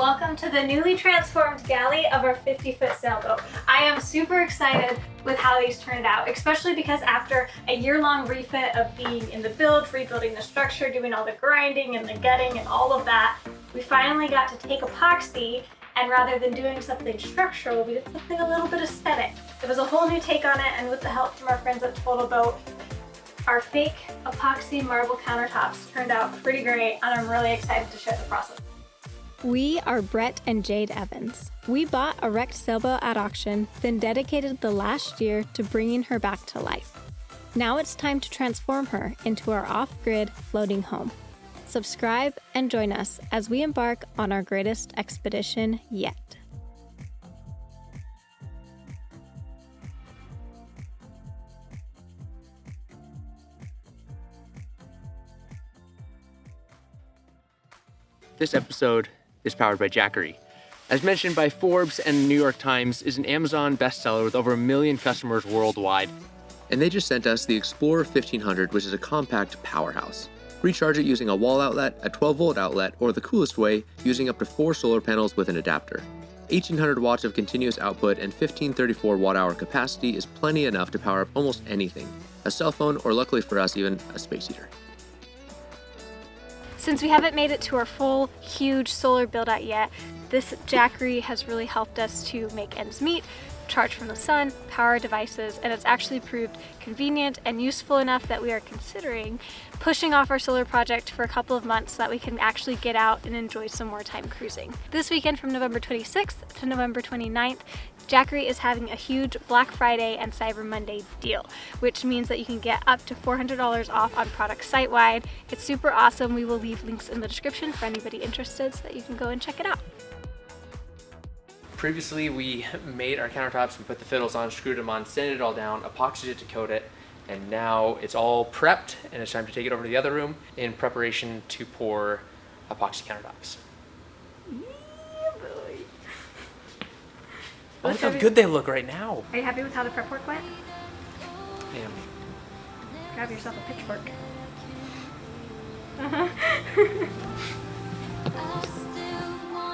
Welcome to the newly transformed galley of our 50-foot sailboat. I am super excited with how these turned out, especially because after a year-long refit of being in the build, rebuilding the structure, doing all the grinding and the gutting and all of that, we finally got to take epoxy, and rather than doing something structural, we did something a little bit aesthetic. It was a whole new take on it, and with the help from our friends at TotalBoat, our fake epoxy marble countertops turned out pretty great, and I'm really excited to share the process. We are Brett and Jade Evans. We bought a wrecked sailboat at auction, then dedicated the last year to bringing her back to life. Now it's time to transform her into our off-grid floating home. Subscribe and join us as we embark on our greatest expedition yet. This episode is powered by Jackery. As mentioned by Forbes and the New York Times, is an Amazon bestseller with over 1 million customers worldwide. And they just sent us the Explorer 1500, which is a compact powerhouse. Recharge it using a wall outlet, a 12-volt outlet, or the coolest way, using up to 4 solar panels with an adapter. 1800 watts of continuous output and 1534 watt-hour capacity is plenty enough to power up almost anything. A cell phone, or luckily for us, even a space heater. Since we haven't made it to our full, huge solar build-out yet, this Jackery has really helped us to make ends meet, charge from the sun, power devices, and it's actually proved convenient and useful enough that we are considering pushing off our solar project for a couple of months so that we can actually get out and enjoy some more time cruising. This weekend from November 26th to November 29th, Jackery is having a huge Black Friday and Cyber Monday deal, which means that you can get up to $400 off on products site-wide. It's super awesome. We will leave links in the description for anybody interested so that you can go and check it out. Previously, we made our countertops, we put the fiddles on, screwed them on, sanded it all down, epoxied it to coat it, and now it's all prepped and it's time to take it over to the other room in preparation to pour epoxy countertops. Look how good they look right now. Are you happy with how the prep work went? Yeah. Grab yourself a pitchfork.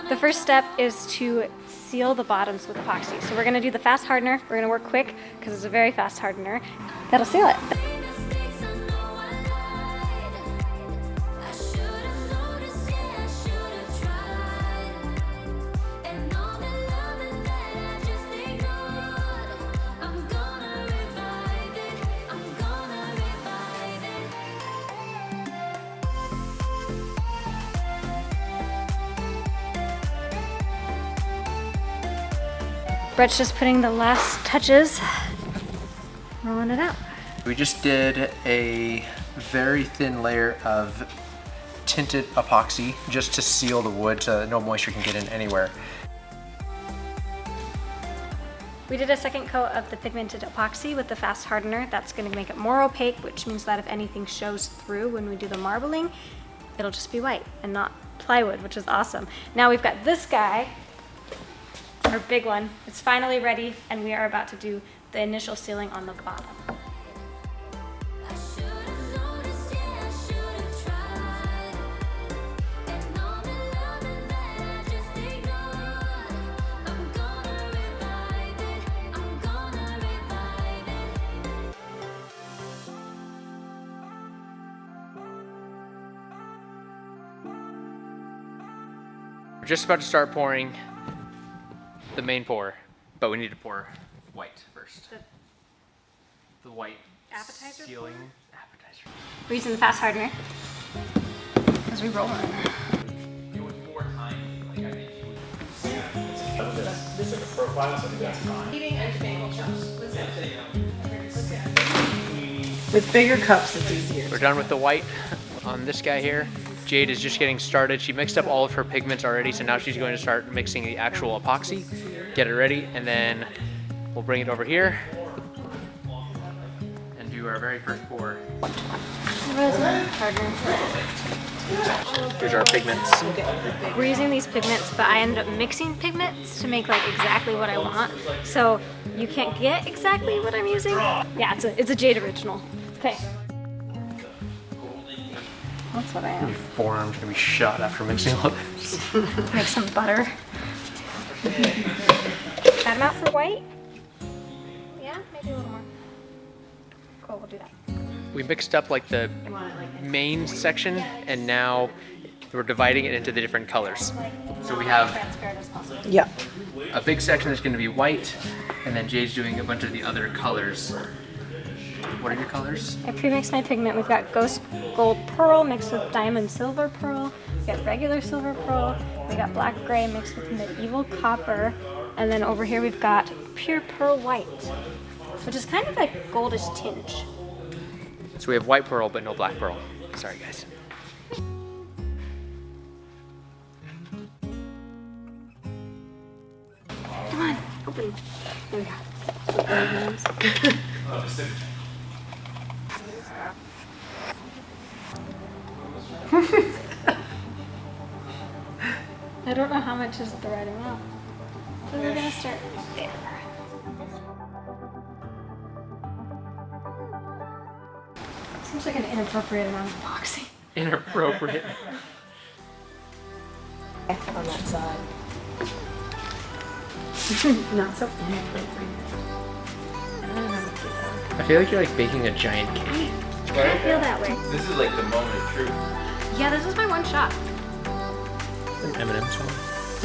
The first step is to seal the bottoms with epoxy. So we're gonna do the fast hardener. We're gonna work quick because it's a very fast hardener. That'll seal it. Brett's just putting the last touches, rolling it out. We just did a very thin layer of tinted epoxy just to seal the wood so that no moisture can get in anywhere. We did a second coat of the pigmented epoxy with the fast hardener. That's going to make it more opaque, which means that if anything shows through when we do the marbling, it'll just be white and not plywood, which is awesome. Now we've got this guy, our big one. It's finally ready, and we are about to do the initial sealing on the bottom. We're just about to start pouring the main pour, but we need to pour white first. The white Appetizer sealing appetizer. We're using the fast hardener as we roll it. It was more time, like I think you would. This is a profile, so that's fine. Eating and bagel chops. With bigger cups, it's easier. We're done with the white on this guy here. Jade is just getting started. She mixed up all of her pigments already, so now she's going to start mixing the actual epoxy, get it ready, and then we'll bring it over here and do our very first pour. Here's our pigments. We're using these pigments, but I ended up mixing pigments to make like exactly what I want. So you can't get exactly what I'm using. Yeah, it's a Jade original. Okay. That's what I am. Your forearm's gonna be shot after mixing all this. Make some butter. Add them out for white? Yeah, maybe a little more. Cool, we'll do that. We mixed up like the main section, and now we're dividing it into the different colors. So we have Transparent as possible. Yeah. a big section that's going to be white, and then Jay's doing a bunch of the other colors. What are your colors? I pre-mixed my pigment. We've got Ghost Gold Pearl mixed with Diamond Silver Pearl. We got regular Silver Pearl. We got Black Gray mixed with Medieval Copper. And then over here we've got Pure Pearl White, which is kind of like a goldish tinge. So we have white pearl, but no black pearl. Sorry, guys. Come on, open. There we go. I don't know how much is the right amount. So we're gonna start there. Seems like an inappropriate amount of epoxy. Inappropriate. On that side. Not so inappropriate. I don't know how to do that. I feel like you're like baking a giant cake. I feel that way. This is like the moment of truth. Yeah, this was my one shot. An Eminem song.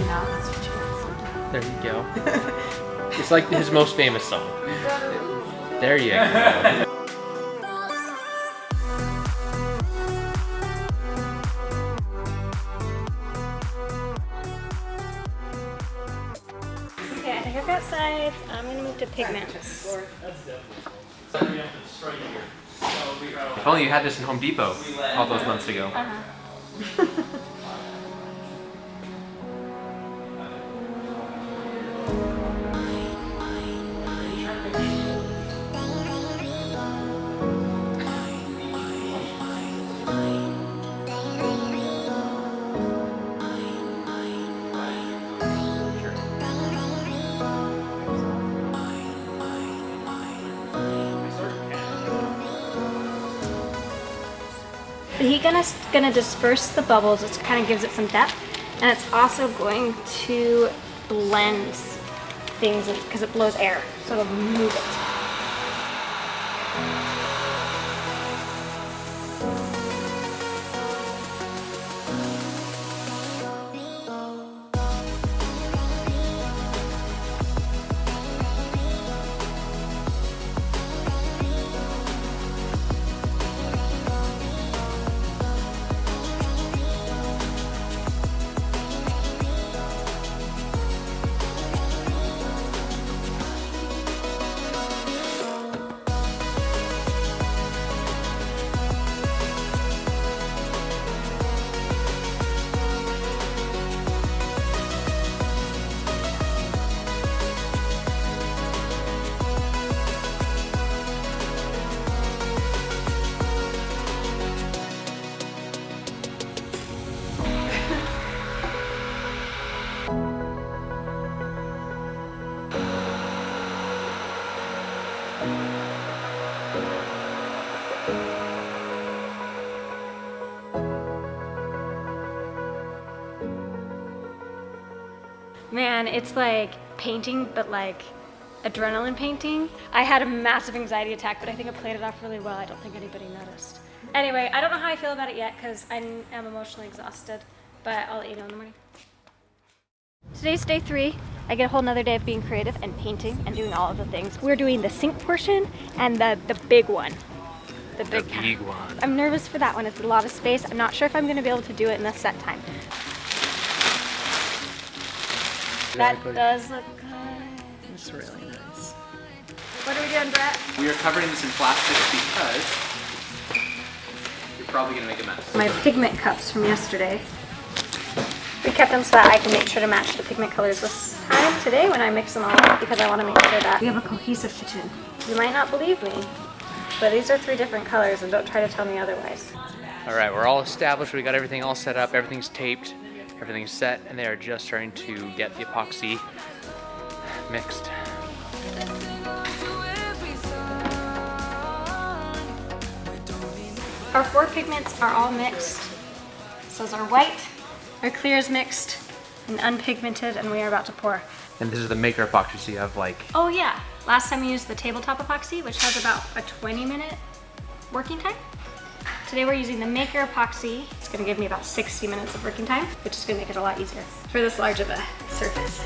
Yeah, that's what you want. There you go. It's like his most famous song. There you go. Okay, I think I've got sides. I'm gonna move to pigments. If only you had this in Home Depot all those months ago. The heat gonna disperse the bubbles, which kind of gives it some depth, and it's also going to blend things because it blows air, so it'll move it. Man, it's like painting, but like adrenaline painting. I had a massive anxiety attack, but I think I played it off really well. I don't think anybody noticed. Anyway, I don't know how I feel about it yet because I am emotionally exhausted, but I'll let you know in the morning. Today's day 3. I get a whole nother day of being creative and painting and doing all of the things. We're doing the sink portion and the big one. The big one. I'm nervous for that one. It's a lot of space. I'm not sure if I'm going to be able to do it in the set time. Exactly. That does look good. It's really nice. What are we doing, Brett? We are covering this in plastic because you're probably going to make a mess. My pigment cups from yesterday. We kept them so that I can make sure to match the pigment colors this time today when I mix them all up because I want to make sure that we have a cohesive kitchen. You might not believe me, but these are 3 different colors and don't try to tell me otherwise. All right, we're all established. We got everything all set up. Everything's taped. Everything's set, and they are just starting to get the epoxy mixed. Our 4 pigments are all mixed. So is our white. Our clear is mixed and unpigmented, and we are about to pour. And this is the Makerpoxy, so you have like... Oh yeah, last time we used the TableTop Epoxy, which has about a 20-minute working time. Today we're using the Makerpoxy. It's gonna give me about 60 minutes of working time, which is gonna make it a lot easier for this large of a surface.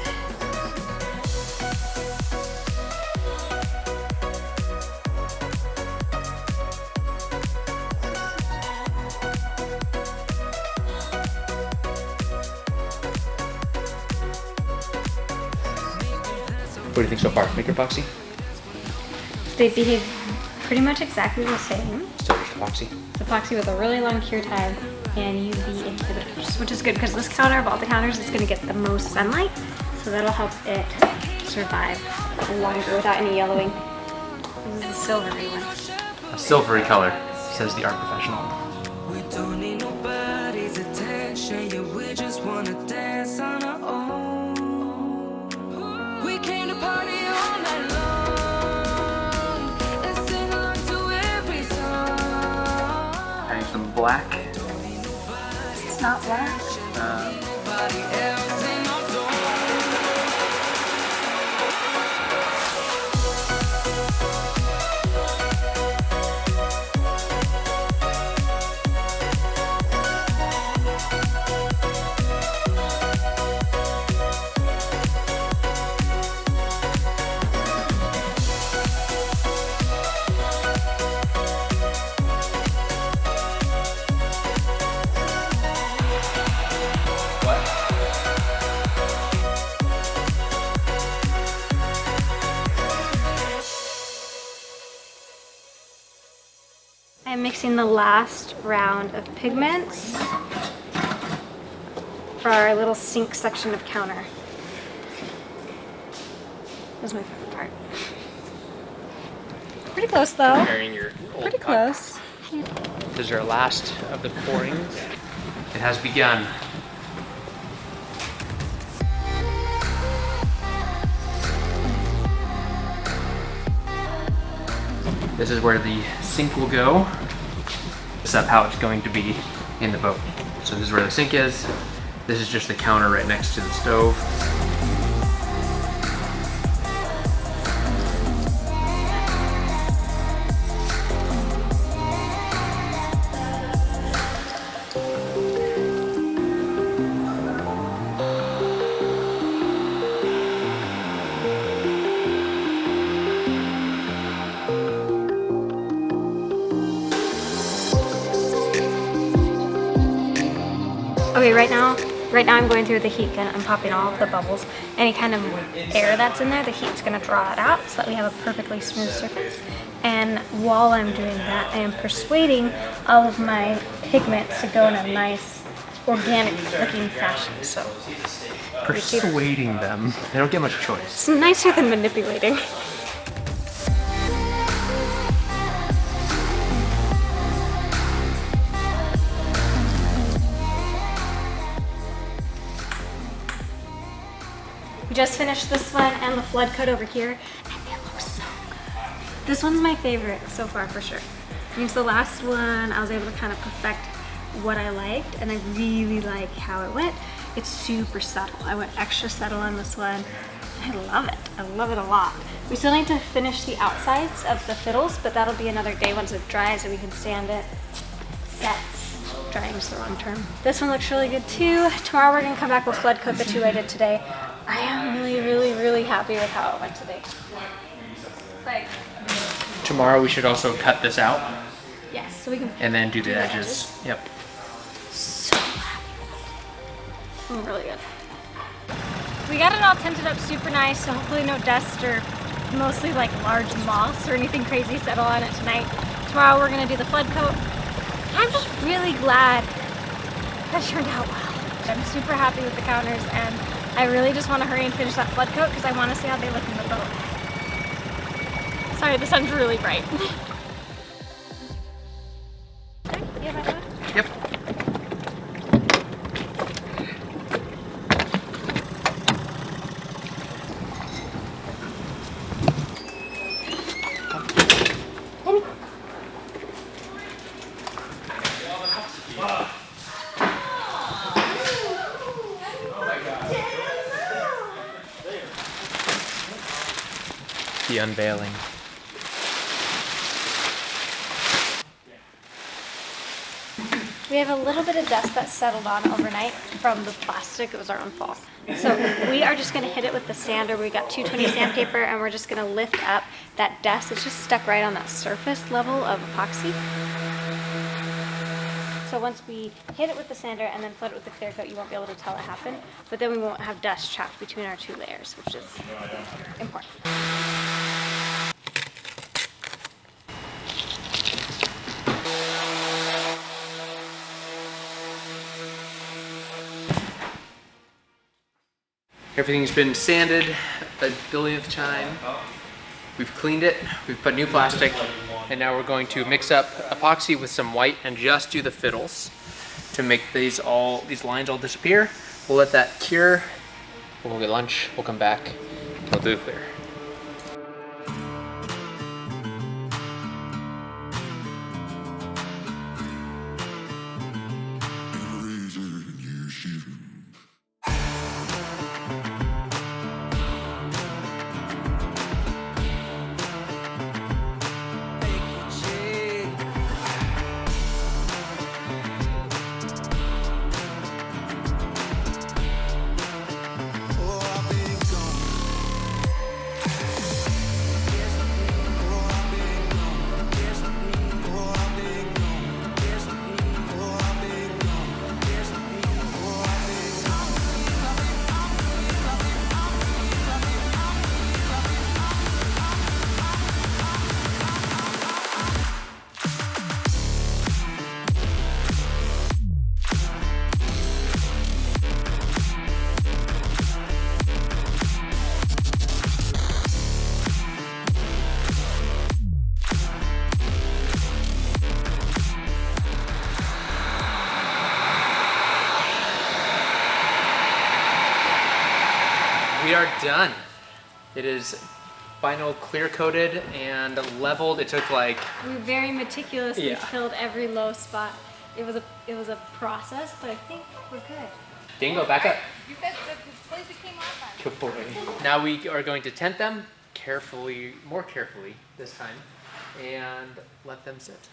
What do you think so far? Makerpoxy? They behave pretty much exactly the same. Still just epoxy. It's epoxy with a really long cure time and UV inhibitors, which is good because this counter of all the counters is gonna get the most sunlight, so that'll help it survive longer without any yellowing. This is a silvery one. A silvery color, says the art professional. We don't need nobody's attention, yeah, we just wanna dance on our own. We came to party all night long and sing along to every song. Adding some black. It's not black. Nobody else in our zone. I'm mixing the last round of pigments for our little sink section of counter. This is my favorite part. Pretty close though. Comparing your old Pretty pot. close. This is our last of the pourings. It has begun. This is where the sink will go. This is how it's going to be in the boat. So this is where the sink is. This is just the counter right next to the stove. Okay, right now I'm going through the heat gun. I'm popping all of the bubbles. Any kind of air that's in there, the heat's gonna draw it out so that we have a perfectly smooth surface. And while I'm doing that, I am persuading all of my pigments to go in a nice, organic looking fashion. So Persuading them. They don't get much choice. it's nicer than manipulating. We just finished this one and the flood coat over here, and it looks so good. This one's my favorite so far for sure. I mean, the last one I was able to kind of perfect what I liked, and I really like how it went. It's super subtle. I went extra subtle on this one. I love it. I love it a lot. We still need to finish the outsides of the fiddles, but that'll be another day once it dries and we can sand it. Sets. Drying's the wrong term. This one looks really good too. Tomorrow we're gonna come back with flood coat the two I did today. I am really happy with how it went today. Like, Tomorrow we should also cut this out yes, so we can and then do the edges. Yep. so happy. I'm really good. We got it all tinted up super nice, so hopefully no dust or mostly like large moths or anything crazy settle on it tonight. Tomorrow we're gonna do the flood coat. I'm just really glad that turned out well. I'm super happy with the counters, and I really just want to hurry and finish that flood coat because I want to see how they look in the boat. Sorry, the sun's really bright. Okay, you have my phone? Yep. The unveiling. We have a little bit of dust that settled on overnight from the plastic. It was our own fault. So we are just gonna hit it with the sander. We got 220 sandpaper and we're just gonna lift up that dust. It's just stuck right on that surface level of epoxy. So once we hit it with the sander and then flood it with the clear coat, you won't be able to tell it happened. But then we won't have dust trapped between our 2 layers, which is important. Everything's been sanded a billionth time. We've cleaned it, we've put new plastic, and now we're going to mix up epoxy with some white and just do the fiddles to make these lines all disappear. We'll let that cure, we'll get lunch, we'll come back, we'll do clear. We are done. It is final clear coated and leveled. It took like... We very meticulously Yeah. filled every low spot. It was a process, but I think we're good. Dingo, back up. You said the place that came off on. Good boy. Now we are going to tent them carefully, more carefully this time, and let them sit.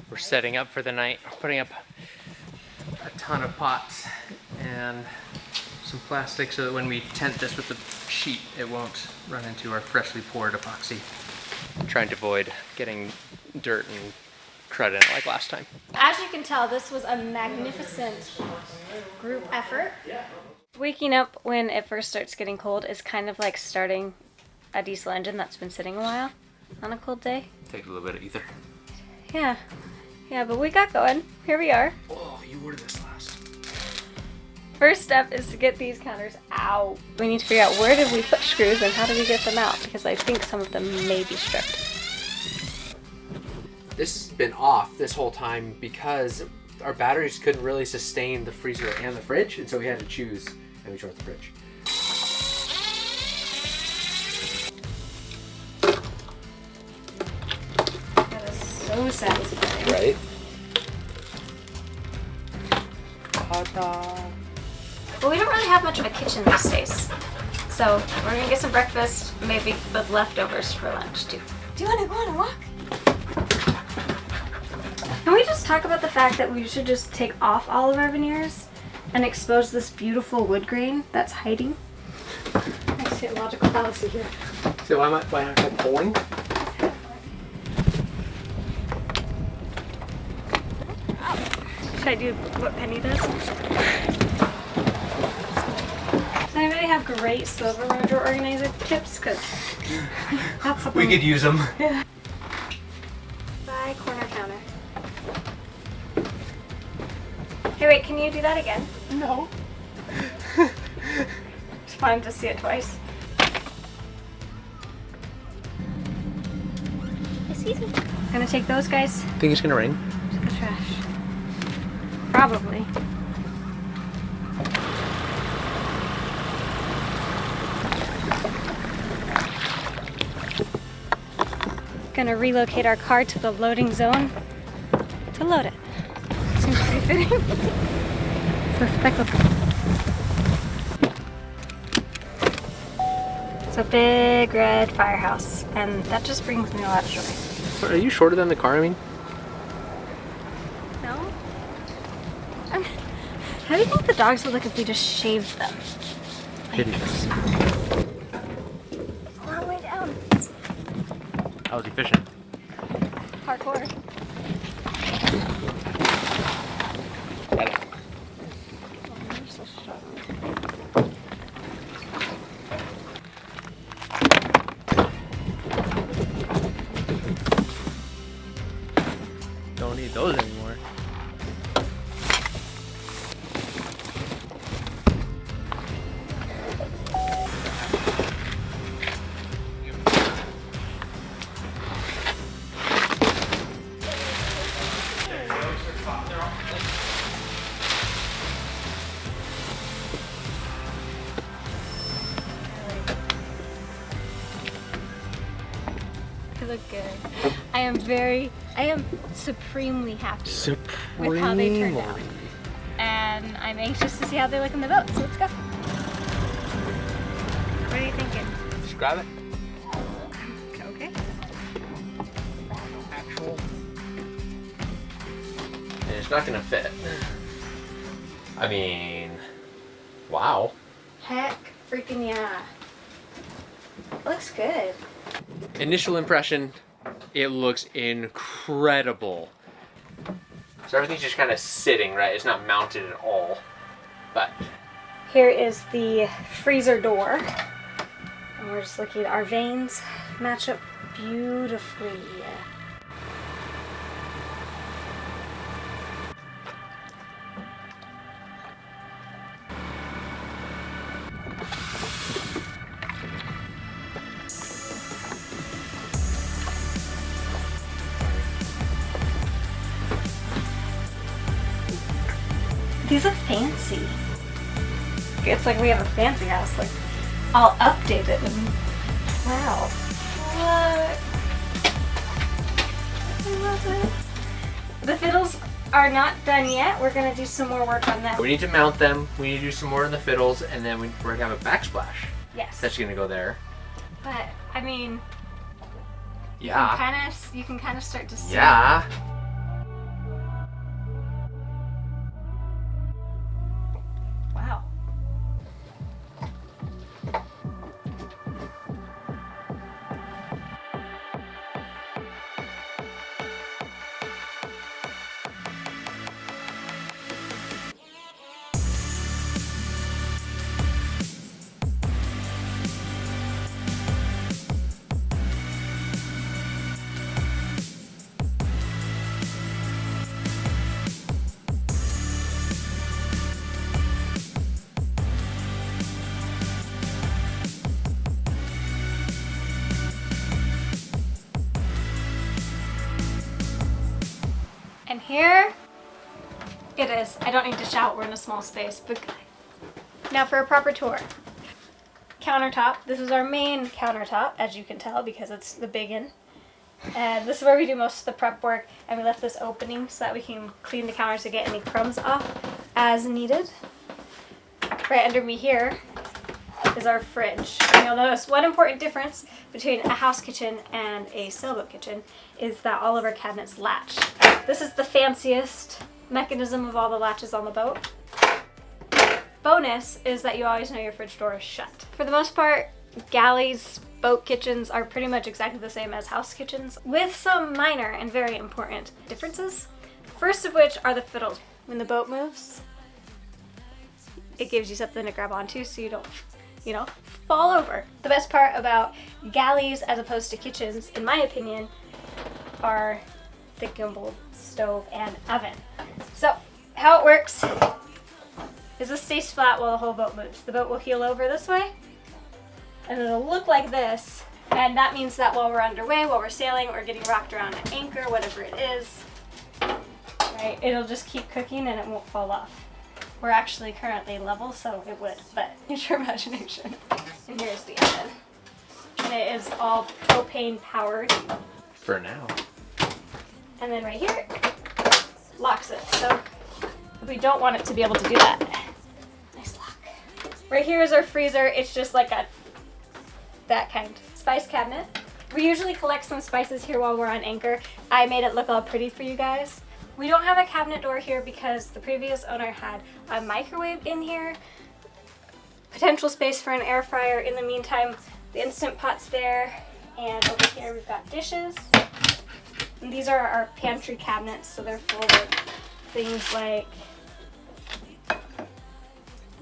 We're setting up for the night. We're putting up a ton of pots and some plastic so that when we tent this with the sheet, it won't run into our freshly poured epoxy. I'm trying to avoid getting dirt and crud in it like last time. As you can tell, this was a magnificent group effort. Waking up when it first starts getting cold is kind of like starting a diesel engine that's been sitting a while on a cold day. Take a little bit of ether. Yeah, but we got going. Here we are. Oh, you ordered this last. First step is to get these counters out. We need to figure out where did we put screws and how do we get them out, because I think some of them may be stripped. This has been off this whole time because our batteries couldn't really sustain the freezer and the fridge, and so we had to choose, and we chose the fridge. That is so satisfying. Right? Well, we don't really have much of a kitchen these days. So we're gonna get some breakfast, maybe with leftovers for lunch too. Do you wanna go on a walk? Can we just talk about the fact that we should just take off all of our veneers and expose this beautiful wood grain that's hiding? I see a logical fallacy here. So why not go pulling? Should I do what Penny does? Does anybody have great silver merger organizer tips? Because that's something We could use them. by corner counter. Hey, wait, can you do that again? No. It's fun to see it twice. Excuse me. I'm gonna take those guys Think it's gonna rain? to the trash. Probably. Gonna relocate our car to the loading zone to load it. Seems pretty fitting. So speckled. It's a big red firehouse, and that just brings me a lot of joy. Are you shorter than the car, I mean? No? How do you think the dogs would look if we just shaved them? Hideous. All the way down. How was he fishing? Hardcore. Got it. Don't need those anymore. They look good. I am supremely happy with how they turned out. And I'm anxious to see how they look in the boat, so let's go. What are you thinking? Just grab it. Okay. Actual. And it's not gonna fit. I mean, wow. Heck freaking yeah. Looks good. Initial impression, it looks incredible. So everything's just kind of sitting, right? It's not mounted at all. But Here is the freezer door. And we're just looking at our veins match up beautifully. These are fancy. It's like we have a fancy house. Like, I'll update it and wow. Look. I love it. The fiddles are not done yet. We're gonna do some more work on them. we need to mount them, we need to do some more in the fiddles, and then we're gonna have a backsplash. Yes. That's gonna go there. But I mean, Yeah. you can kind of start to see. Yeah. Wow. And here it is. I don't need to shout, we're in a small space, but now for a proper tour. Countertop. This is our main countertop, as you can tell, because it's the big one. And this is where we do most of the prep work, and we left this opening so that we can clean the counters to get any crumbs off as needed. Right under me here is our fridge. And you'll notice one important difference between a house kitchen and a sailboat kitchen is that all of our cabinets latch. This is the fanciest mechanism of all the latches on the boat. Bonus is that you always know your fridge door is shut. For the most part, galleys, boat kitchens are pretty much exactly the same as house kitchens, with some minor and very important differences. First of which are the fiddles. When the boat moves, it gives you something to grab onto so you don't, fall over. The best part about galleys as opposed to kitchens, in my opinion, are the gimbal, stove, and oven. So, how it works is this stays flat while the whole boat moves. The boat will heel over this way, and it'll look like this, and that means that while we're underway, while we're sailing, or getting rocked around an anchor, whatever it is, right, it'll just keep cooking and it won't fall off. We're actually currently level, so it would, but use your imagination. And here's the oven. And it is all propane powered. For now. And then right here, locks it. So we don't want it to be able to do that. Nice lock. Right here is our freezer. It's just like a that kind. Spice cabinet. We usually collect some spices here while we're on anchor. I made it look all pretty for you guys. We don't have a cabinet door here because the previous owner had a microwave in here. Potential space for an air fryer. In the meantime, the Instant Pot's there. And over here we've got dishes. And these are our pantry cabinets, so they're full of things like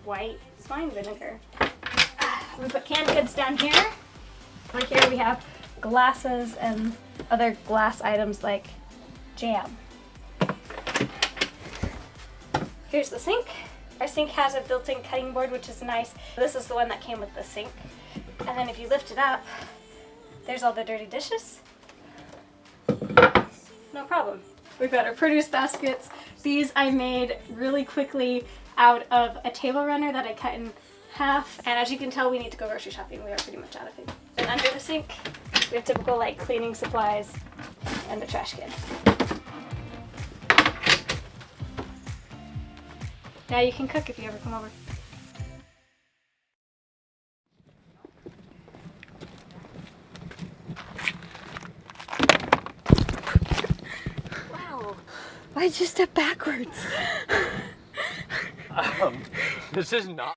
white wine vinegar. We put canned goods down here. Over here we have glasses and other glass items like jam. Here's the sink. Our sink has a built-in cutting board, which is nice. This is the one that came with the sink. And then if you lift it up, there's all the dirty dishes. No problem. We've got our produce baskets. These I made really quickly out of a table runner that I cut in half. And as you can tell, we need to go grocery shopping. We are pretty much out of food. And under the sink, we have typical like cleaning supplies and the trash can. Now you can cook if you ever come over. Wow, why'd you step backwards? This is not